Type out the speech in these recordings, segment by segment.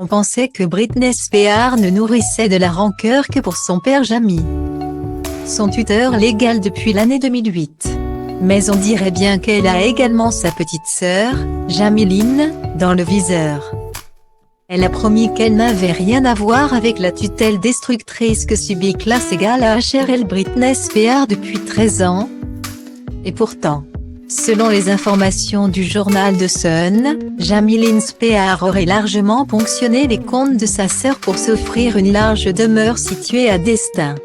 On pensait que Britney Spears ne nourrissait de la rancœur que pour son père Jamie, son tuteur légal depuis l'année 2008. Mais on dirait bien qu'elle a également sa petite sœur, Jamie Lynn, dans le viseur. Elle a promis qu'elle n'avait rien à voir avec la tutelle destructrice que subit classe égale à HRL Britney Spears depuis 13 ans. Et pourtant, selon les informations du journal The Sun, Jamie Lynn Spears aurait largement ponctionné les comptes de sa sœur pour s'offrir une large demeure située à Destin,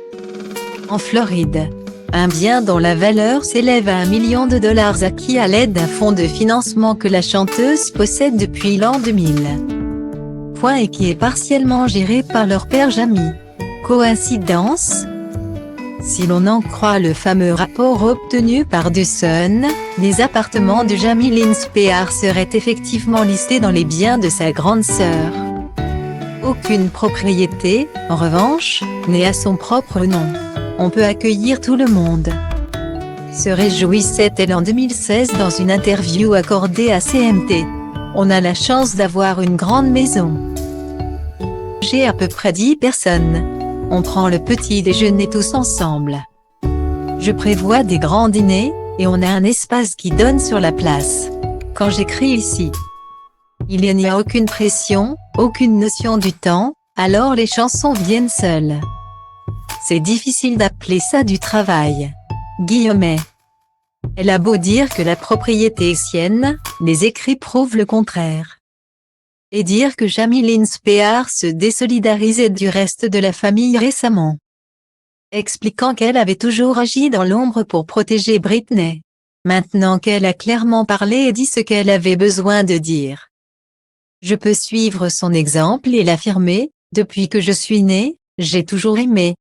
en Floride. Un bien dont la valeur s'élève à $1 million acquis à l'aide d'un fonds de financement que la chanteuse possède depuis l'an 2000. Et qui est partiellement géré par leur père Jamie. Coïncidence? Si l'on en croit le fameux rapport obtenu par The Sun, les appartements de Jamie Lynn Spears seraient effectivement listés dans les biens de sa grande sœur. Aucune propriété, en revanche, n'est à son propre nom. On peut accueillir tout le monde, se réjouissait-elle en 2016 dans une interview accordée à CMT. On a la chance d'avoir une grande maison. J'ai à peu près 10 personnes. On prend le petit déjeuner tous ensemble. Je prévois des grands dîners, et on a un espace qui donne sur la place. Quand j'écris ici, il n'y a aucune pression, aucune notion du temps, alors les chansons viennent seules. C'est difficile d'appeler ça du travail. Guillemets. Elle a beau dire que la propriété est sienne, les écrits prouvent le contraire. Et dire que Jamie Lynn Spears se désolidarisait du reste de la famille récemment, expliquant qu'elle avait toujours agi dans l'ombre pour protéger Britney. Maintenant qu'elle a clairement parlé et dit ce qu'elle avait besoin de dire, je peux suivre son exemple et l'affirmer. Depuis que je suis née, j'ai toujours aimé,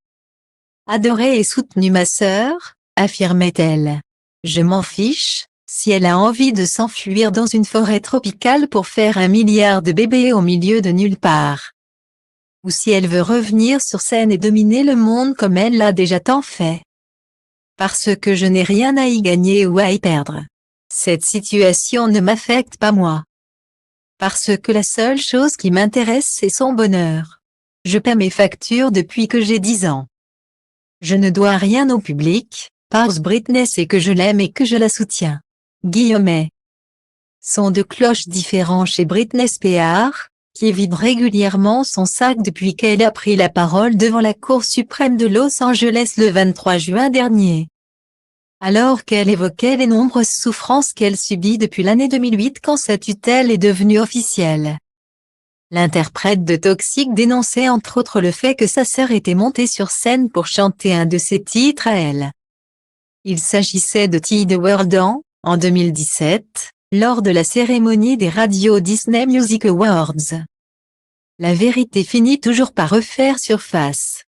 adoré et soutenu ma sœur, affirmait-elle. Je m'en fiche, si elle a envie de s'enfuir dans une forêt tropicale pour faire 1 milliard de bébés au milieu de nulle part. Ou si elle veut revenir sur scène et dominer le monde comme elle l'a déjà tant fait. Parce que je n'ai rien à y gagner ou à y perdre. Cette situation ne m'affecte pas moi. Parce que la seule chose qui m'intéresse c'est son bonheur. Je paie mes factures depuis que j'ai 10 ans. Je ne dois rien au public, parce Britney sait que je l'aime et que je la soutiens. Guillemets. Son de cloches différents chez Britney Spears, qui vide régulièrement son sac depuis qu'elle a pris la parole devant la Cour suprême de Los Angeles le 23 juin dernier. Alors qu'elle évoquait les nombreuses souffrances qu'elle subit depuis l'année 2008 quand sa tutelle est devenue officielle. L'interprète de Toxic dénonçait entre autres le fait que sa sœur était montée sur scène pour chanter un de ses titres à elle. Il s'agissait de T The World en 2017, lors de la cérémonie des Radio Disney Music Awards. La vérité finit toujours par refaire surface.